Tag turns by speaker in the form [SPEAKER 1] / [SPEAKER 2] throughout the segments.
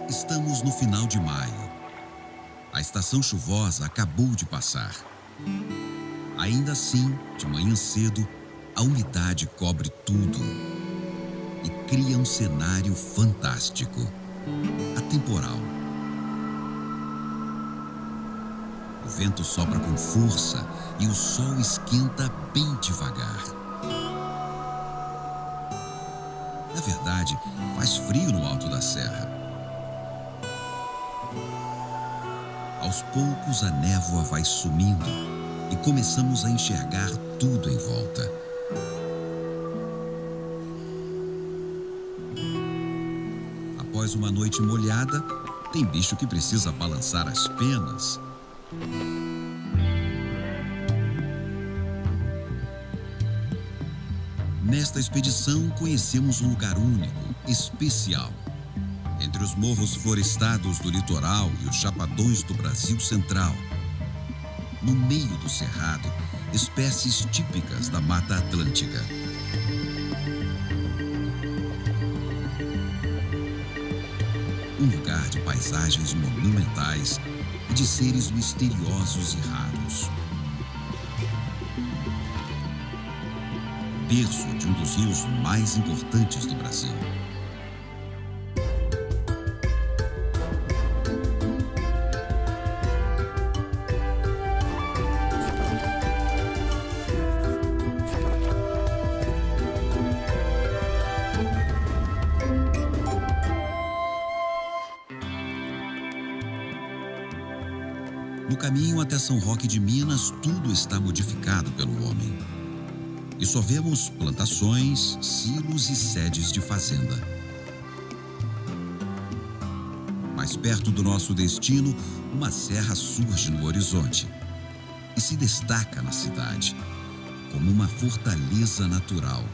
[SPEAKER 1] Estamos no final de maio. A estação chuvosa acabou de passar. Ainda assim, de manhã cedo, a umidade cobre tudo e cria um cenário fantástico, atemporal. O vento sopra com força e o sol esquenta bem devagar. Na verdade, faz frio no alto da serra. Aos poucos, a névoa vai sumindo e começamos a enxergar tudo em volta. Após uma noite molhada, tem bicho que precisa balançar as penas. Nesta expedição, conhecemos um lugar único, especial. Entre os morros florestados do litoral e os chapadões do Brasil Central. No meio do cerrado, espécies típicas da Mata Atlântica. Um lugar de paisagens monumentais e de seres misteriosos e raros. Berço de um dos rios mais importantes do Brasil. No caminho até São Roque de Minas, tudo está modificado pelo homem. E só vemos plantações, silos e sedes de fazenda. Mais perto do nosso destino, uma serra surge no horizonte e se destaca na cidade, como uma fortaleza natural.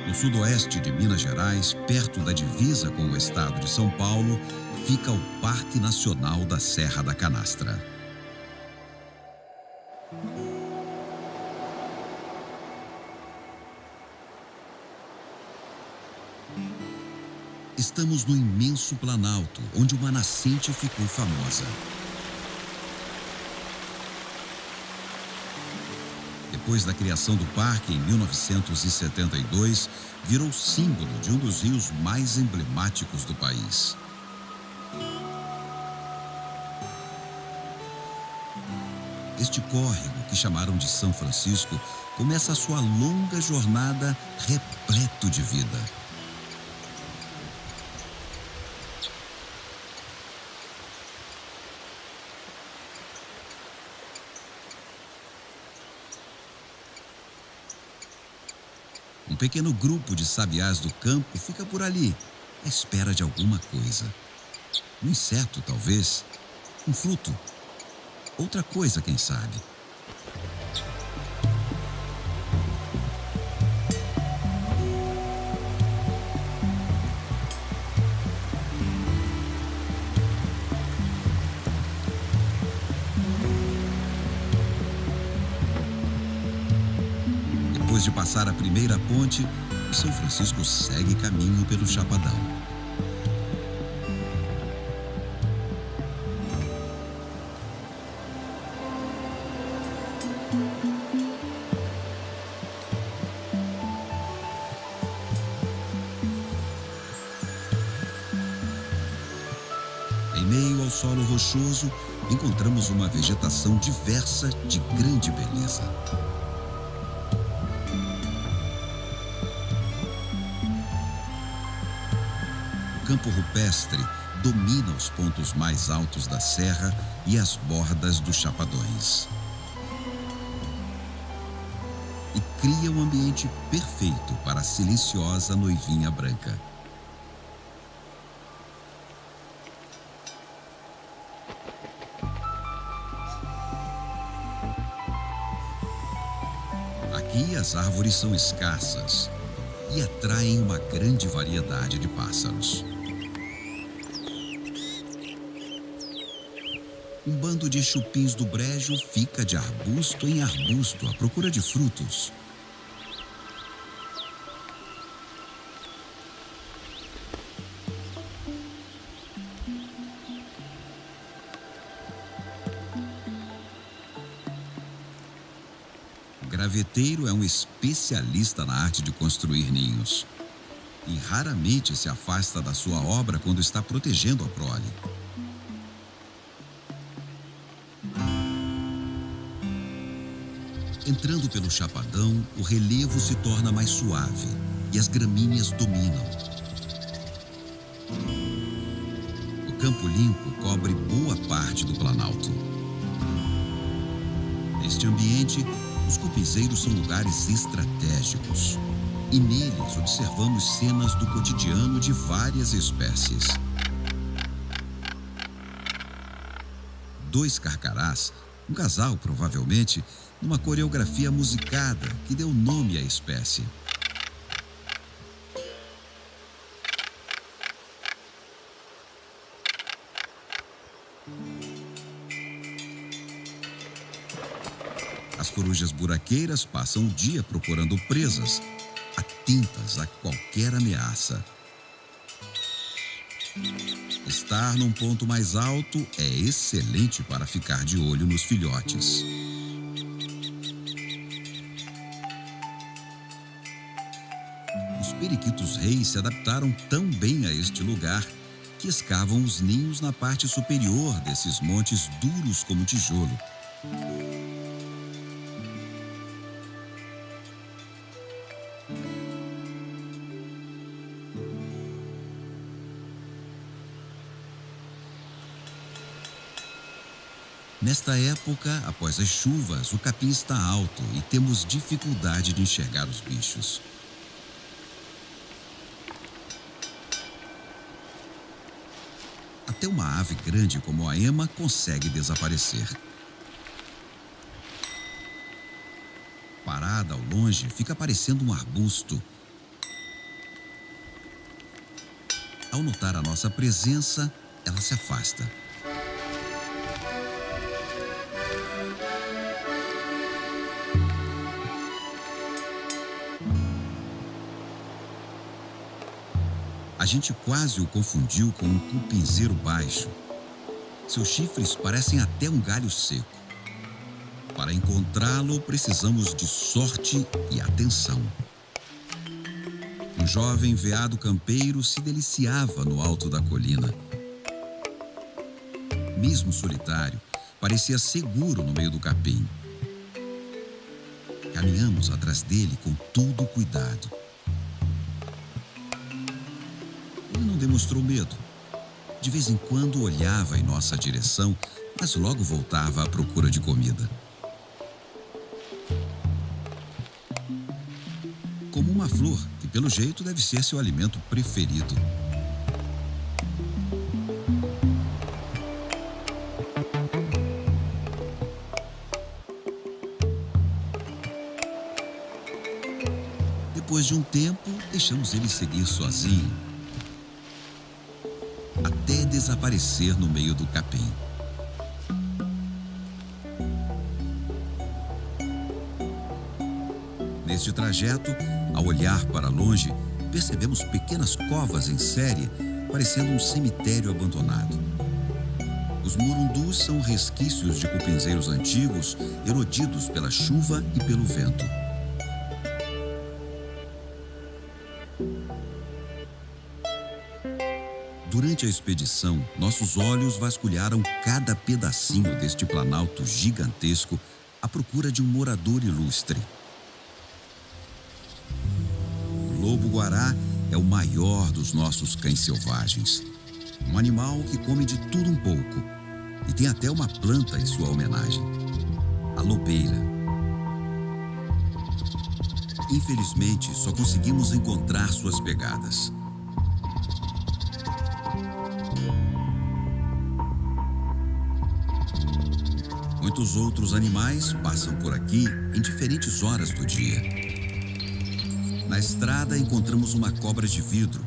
[SPEAKER 1] No sudoeste de Minas Gerais, perto da divisa com o estado de São Paulo, fica o Parque Nacional da Serra da Canastra. Estamos no imenso Planalto, onde uma nascente ficou famosa. Depois da criação do parque, em 1972, virou símbolo de um dos rios mais emblemáticos do país. Este córrego, que chamaram de São Francisco, começa a sua longa jornada repleto de vida. Um pequeno grupo de sabiás do campo fica por ali, à espera de alguma coisa. Um inseto, talvez. Um fruto. Outra coisa, quem sabe. Depois de passar a primeira ponte, o São Francisco segue caminho pelo Chapadão. Em meio ao solo rochoso, encontramos uma vegetação diversa de grande beleza. O campo rupestre domina os pontos mais altos da serra e as bordas dos chapadões. E cria um ambiente perfeito para a silenciosa noivinha branca. Aqui as árvores são escassas e atraem uma grande variedade de pássaros. Um bando de chupins do brejo fica de arbusto em arbusto à procura de frutos. O graveteiro é um especialista na arte de construir ninhos e raramente se afasta da sua obra quando está protegendo a prole. Entrando pelo chapadão, o relevo se torna mais suave e as gramíneas dominam. O Campo Limpo cobre boa parte do Planalto. Neste ambiente, os cupinzeiros são lugares estratégicos e neles observamos cenas do cotidiano de várias espécies. 2 carcarás, um casal provavelmente, numa coreografia musicada que deu nome à espécie. As corujas buraqueiras passam o dia procurando presas, atentas a qualquer ameaça. Estar num ponto mais alto é excelente para ficar de olho nos filhotes. Os periquitos reis se adaptaram tão bem a este lugar que escavam os ninhos na parte superior desses montes duros como tijolo. Nesta época, após as chuvas, o capim está alto e temos dificuldade de enxergar os bichos. Até uma ave grande como a ema consegue desaparecer. Parada ao longe, fica parecendo um arbusto. Ao notar a nossa presença, ela se afasta. A gente quase o confundiu com um cupinzeiro baixo. Seus chifres parecem até um galho seco. Para encontrá-lo, precisamos de sorte e atenção. Um jovem veado campeiro se deliciava no alto da colina. Mesmo solitário, parecia seguro no meio do capim. Caminhamos atrás dele com todo o cuidado. Ele não demonstrou medo. De vez em quando olhava em nossa direção, mas logo voltava à procura de comida. Como uma flor, que pelo jeito deve ser seu alimento preferido. Depois de um tempo, deixamos ele seguir sozinho, até desaparecer no meio do capim. Neste trajeto, ao olhar para longe, percebemos pequenas covas em série, parecendo um cemitério abandonado. Os murundus são resquícios de cupinzeiros antigos, erodidos pela chuva e pelo vento. Durante a expedição, nossos olhos vasculharam cada pedacinho deste planalto gigantesco à procura de um morador ilustre. O lobo-guará é o maior dos nossos cães selvagens. Um animal que come de tudo um pouco e tem até uma planta em sua homenagem, a lobeira. Infelizmente, só conseguimos encontrar suas pegadas. Muitos outros animais passam por aqui em diferentes horas do dia. Na estrada encontramos uma cobra de vidro,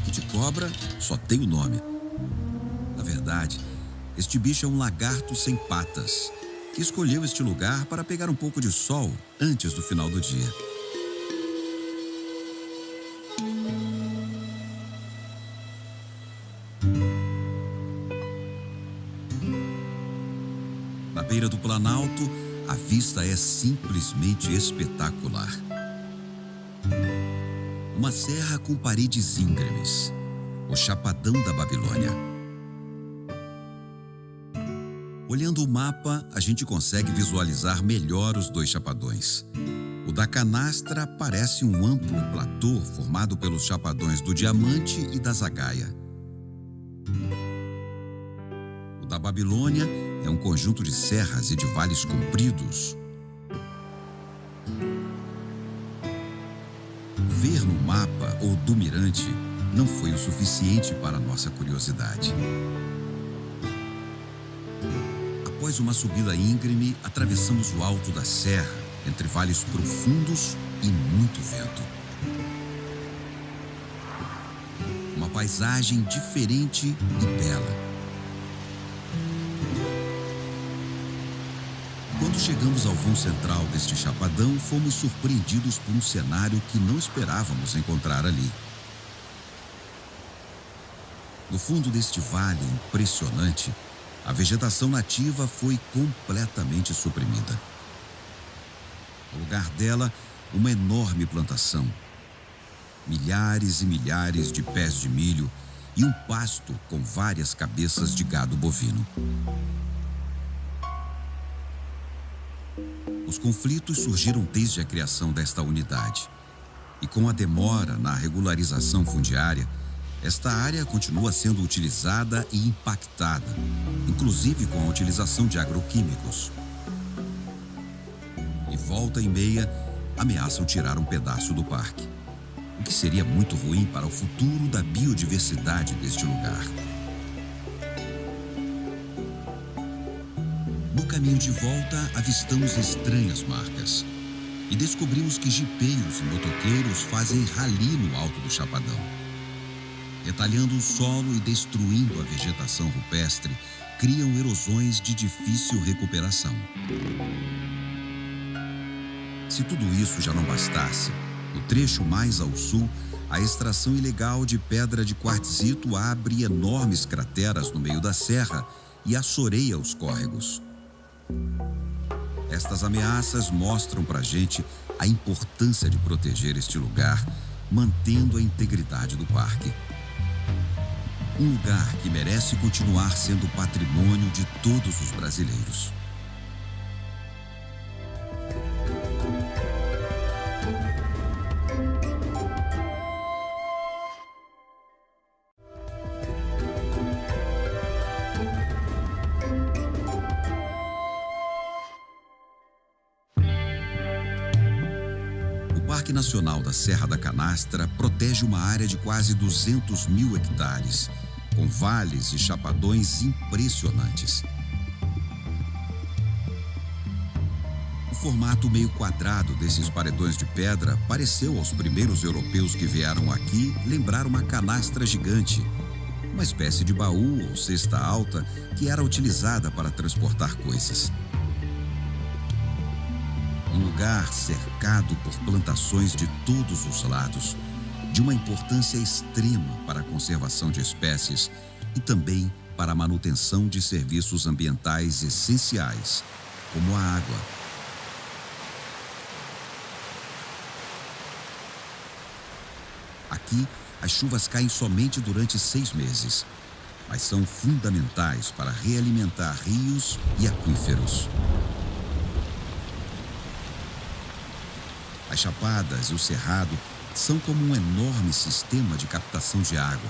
[SPEAKER 1] que de cobra só tem o nome. Na verdade, este bicho é um lagarto sem patas, que escolheu este lugar para pegar um pouco de sol antes do final do dia. Na beira do planalto, a vista é simplesmente espetacular. Uma serra com paredes íngremes, o Chapadão da Babilônia. Olhando o mapa, a gente consegue visualizar melhor os dois chapadões. O da Canastra parece um amplo platô formado pelos chapadões do Diamante e da Zagaia. O da Babilônia é um conjunto de serras e de vales compridos. Ver no mapa ou do mirante não foi o suficiente para nossa curiosidade. Após uma subida íngreme, atravessamos o alto da serra, entre vales profundos e muito vento. Uma paisagem diferente e bela. Quando chegamos ao vão central deste chapadão, fomos surpreendidos por um cenário que não esperávamos encontrar ali. No fundo deste vale impressionante, a vegetação nativa foi completamente suprimida. No lugar dela, uma enorme plantação. Milhares e milhares de pés de milho e um pasto com várias cabeças de gado bovino. Os conflitos surgiram desde a criação desta unidade. E com a demora na regularização fundiária, esta área continua sendo utilizada e impactada, inclusive com a utilização de agroquímicos. E volta e meia, ameaçam tirar um pedaço do parque, o que seria muito ruim para o futuro da biodiversidade deste lugar. No caminho de volta, avistamos estranhas marcas e descobrimos que jipeiros e motoqueiros fazem rali no alto do Chapadão. Retalhando o solo e destruindo a vegetação rupestre, criam erosões de difícil recuperação. Se tudo isso já não bastasse, no trecho mais ao sul, a extração ilegal de pedra de quartzito abre enormes crateras no meio da serra e assoreia os córregos. Estas ameaças mostram pra gente a importância de proteger este lugar, mantendo a integridade do parque. Um lugar que merece continuar sendo patrimônio de todos os brasileiros. O Parque Nacional da Serra da Canastra protege uma área de quase 200 mil hectares, com vales e chapadões impressionantes. O formato meio quadrado desses paredões de pedra pareceu aos primeiros europeus que vieram aqui lembrar uma canastra gigante, uma espécie de baú ou cesta alta que era utilizada para transportar coisas. Um lugar cercado por plantações de todos os lados, de uma importância extrema para a conservação de espécies e também para a manutenção de serviços ambientais essenciais, como a água. Aqui, as chuvas caem somente durante 6 meses, mas são fundamentais para realimentar rios e aquíferos. As chapadas e o cerrado são como um enorme sistema de captação de água.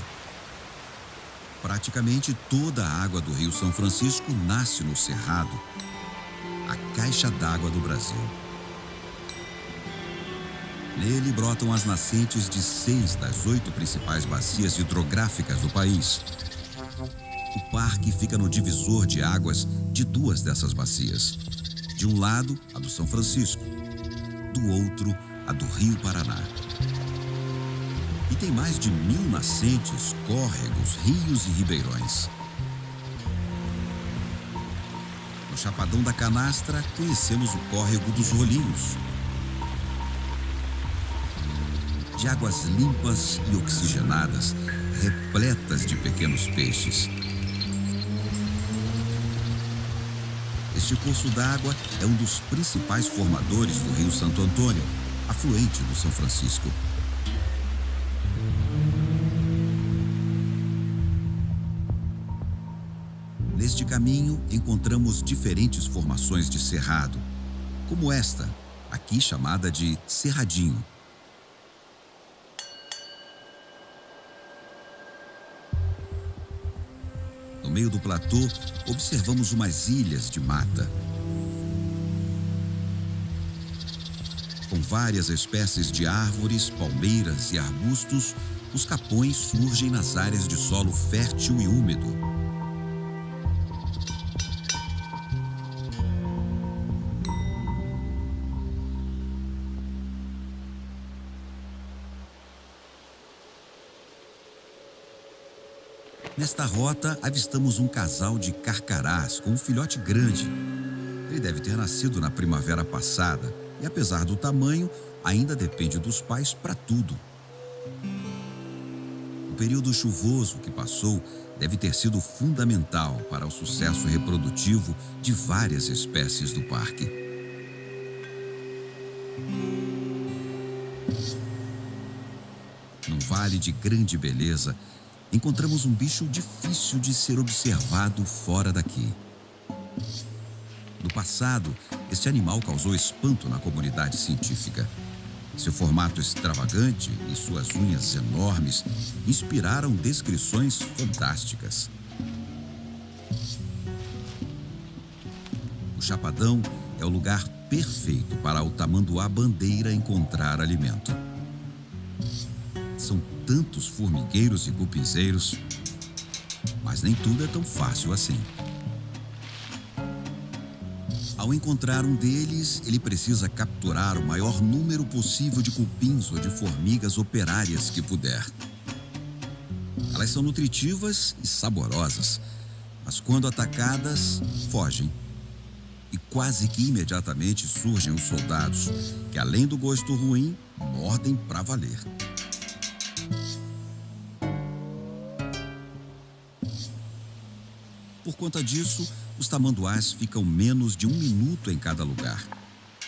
[SPEAKER 1] Praticamente toda a água do Rio São Francisco nasce no Cerrado, a caixa d'água do Brasil. Nele brotam as nascentes de 6 das 8 principais bacias hidrográficas do país. O parque fica no divisor de águas de 2 dessas bacias. De um lado, a do São Francisco, do outro, a do Rio Paraná. E tem mais de 1000 nascentes, córregos, rios e ribeirões. No Chapadão da Canastra, conhecemos o córrego dos Rolinhos. De águas limpas e oxigenadas, repletas de pequenos peixes. Este curso d'água é um dos principais formadores do Rio Santo Antônio, afluente do São Francisco. Neste caminho, encontramos diferentes formações de cerrado, como esta, aqui chamada de Cerradinho. No meio do platô, observamos umas ilhas de mata. Com várias espécies de árvores, palmeiras e arbustos, os capões surgem nas áreas de solo fértil e úmido. Nesta rota, avistamos um casal de carcarás com um filhote grande. Ele deve ter nascido na primavera passada e, apesar do tamanho, ainda depende dos pais para tudo. O período chuvoso que passou deve ter sido fundamental para o sucesso reprodutivo de várias espécies do parque. Num vale de grande beleza, encontramos um bicho difícil de ser observado fora daqui. No passado, este animal causou espanto na comunidade científica. Seu formato extravagante e suas unhas enormes inspiraram descrições fantásticas. O Chapadão é o lugar perfeito para o tamanduá-bandeira encontrar alimento. São tantos formigueiros e cupinzeiros, mas nem tudo é tão fácil assim. Ao encontrar um deles, ele precisa capturar o maior número possível de cupins ou de formigas operárias que puder. Elas são nutritivas e saborosas, mas quando atacadas, fogem. E quase que imediatamente surgem os soldados, que além do gosto ruim, mordem para valer. Por conta disso, os tamanduás ficam menos de 1 minuto em cada lugar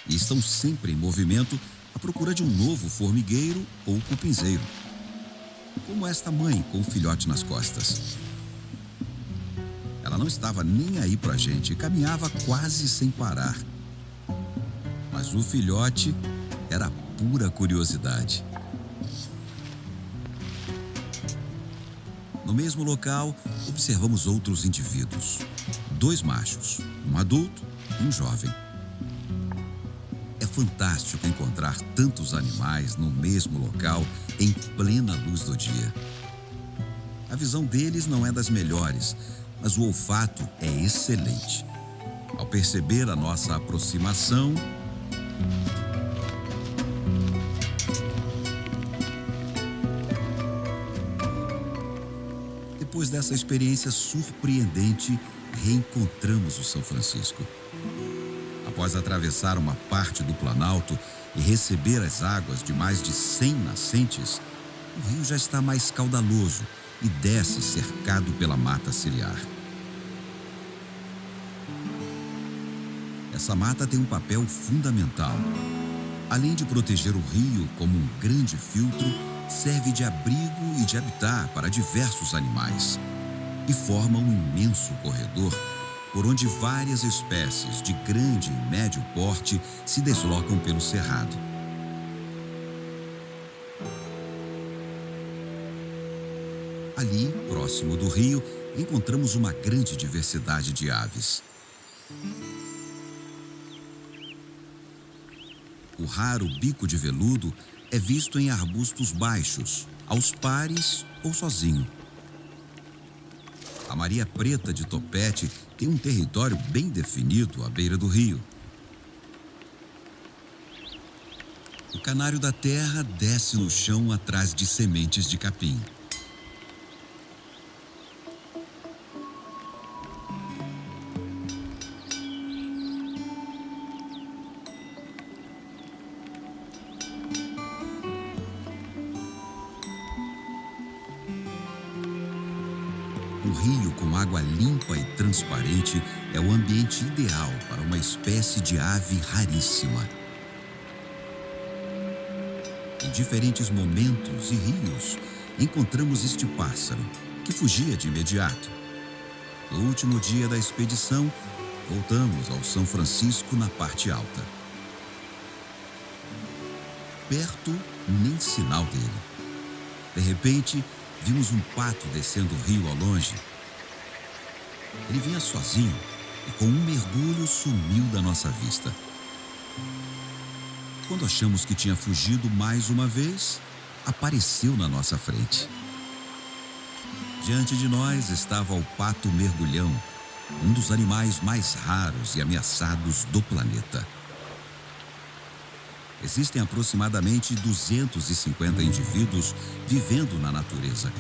[SPEAKER 1] e estão sempre em movimento à procura de um novo formigueiro ou cupinzeiro, como esta mãe com o filhote nas costas. Ela não estava nem aí pra gente e caminhava quase sem parar. Mas o filhote era pura curiosidade. No mesmo local, observamos outros indivíduos. 2 machos, um adulto e um jovem. É fantástico encontrar tantos animais no mesmo local em plena luz do dia. A visão deles não é das melhores, mas o olfato é excelente. Ao perceber a nossa aproximação, depois dessa experiência surpreendente, reencontramos o São Francisco. Após atravessar uma parte do Planalto e receber as águas de mais de 100 nascentes, o rio já está mais caudaloso e desce cercado pela mata ciliar. Essa mata tem um papel fundamental. Além de proteger o rio como um grande filtro, serve de abrigo e de habitat para diversos animais e forma um imenso corredor por onde várias espécies de grande e médio porte se deslocam pelo cerrado. Ali, próximo do rio, encontramos uma grande diversidade de aves. O raro bico de veludo é visto em arbustos baixos, aos pares ou sozinho. A Maria Preta de Topete tem um território bem definido à beira do rio. O canário da terra desce no chão atrás de sementes de capim. Um rio com água limpa e transparente é o ambiente ideal para uma espécie de ave raríssima. Em diferentes momentos e rios, encontramos este pássaro, que fugia de imediato. No último dia da expedição, voltamos ao São Francisco na parte alta. Perto, nem sinal dele. De repente, vimos um pato descendo o rio ao longe. Ele vinha sozinho e com um mergulho sumiu da nossa vista. Quando achamos que tinha fugido mais uma vez, apareceu na nossa frente. Diante de nós estava o pato mergulhão, um dos animais mais raros e ameaçados do planeta. Existem aproximadamente 250 indivíduos vivendo na natureza,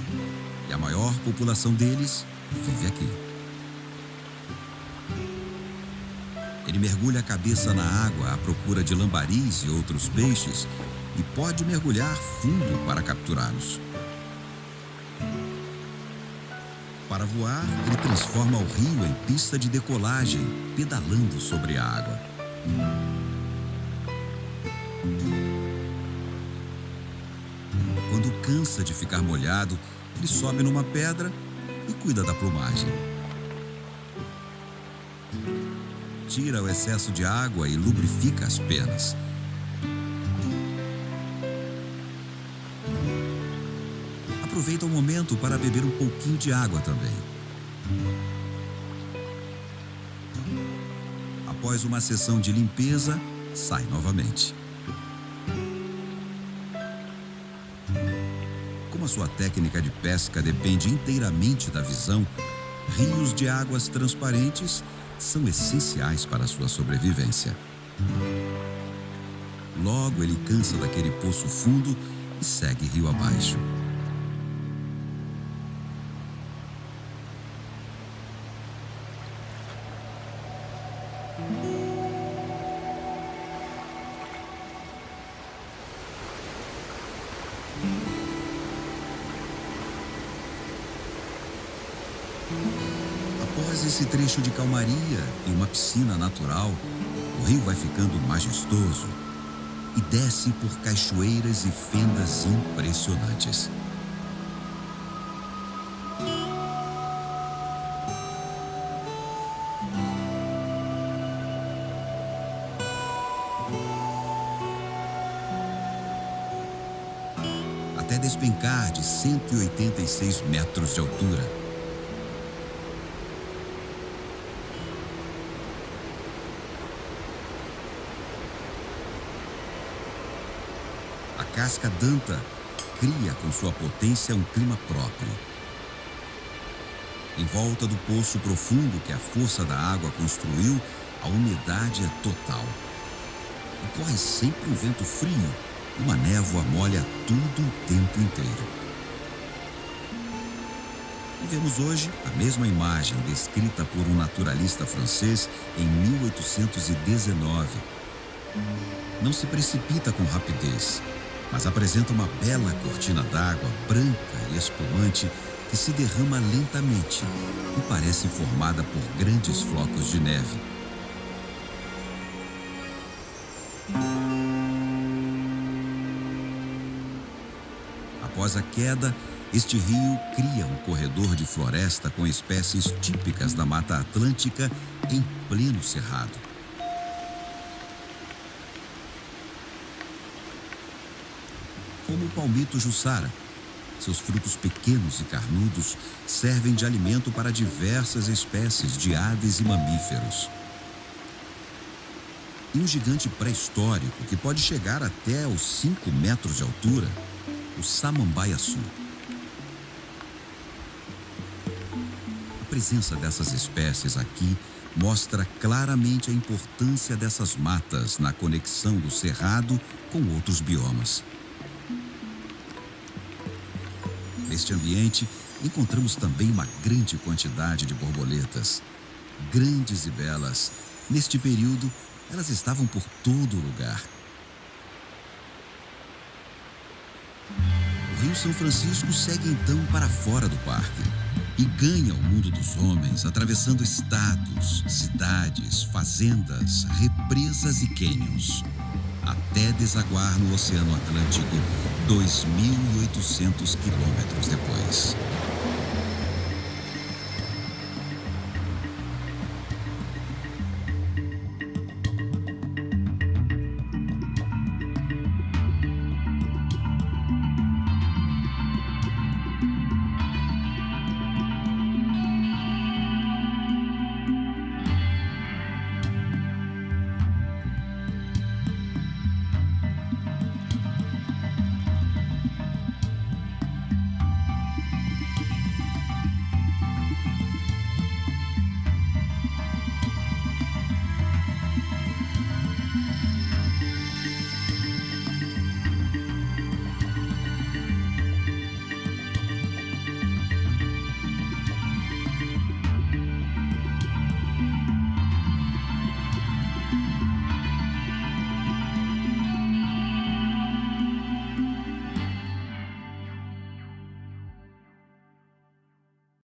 [SPEAKER 1] e a maior população deles vive aqui. Ele mergulha a cabeça na água à procura de lambaris e outros peixes e pode mergulhar fundo para capturá-los. Para voar, ele transforma o rio em pista de decolagem, pedalando sobre a água. Quando cansa de ficar molhado, ele sobe numa pedra e cuida da plumagem. Tira o excesso de água e lubrifica as penas. Aproveita o momento para beber um pouquinho de água também. Após uma sessão de limpeza, sai novamente. Como a sua técnica de pesca depende inteiramente da visão, rios de águas transparentes são essenciais para a sua sobrevivência. Logo ele cansa daquele poço fundo e segue rio abaixo. Após esse trecho de calmaria e uma piscina natural, o rio vai ficando majestoso e desce por cachoeiras e fendas impressionantes. Até despencar de 186 metros de altura. A casca d'anta cria com sua potência um clima próprio. Em volta do poço profundo que a força da água construiu, a umidade é total. E corre sempre um vento frio, uma névoa molha tudo o tempo inteiro. E vemos hoje a mesma imagem descrita por um naturalista francês em 1819. Não se precipita com rapidez, mas apresenta uma bela cortina d'água branca e espumante que se derrama lentamente e parece formada por grandes flocos de neve. Após a queda, este rio cria um corredor de floresta com espécies típicas da Mata Atlântica em pleno cerrado. Como o palmito jussara, seus frutos pequenos e carnudos servem de alimento para diversas espécies de aves e mamíferos. E um gigante pré-histórico que pode chegar até aos 5 metros de altura, o samambaiaçu. A presença dessas espécies aqui mostra claramente a importância dessas matas na conexão do cerrado com outros biomas. Neste ambiente, encontramos também uma grande quantidade de borboletas. Grandes e belas, neste período, elas estavam por todo lugar. O Rio São Francisco segue então para fora do parque e ganha o mundo dos homens atravessando estados, cidades, fazendas, represas e cânions, até desaguar no Oceano Atlântico 2.800 quilômetros depois.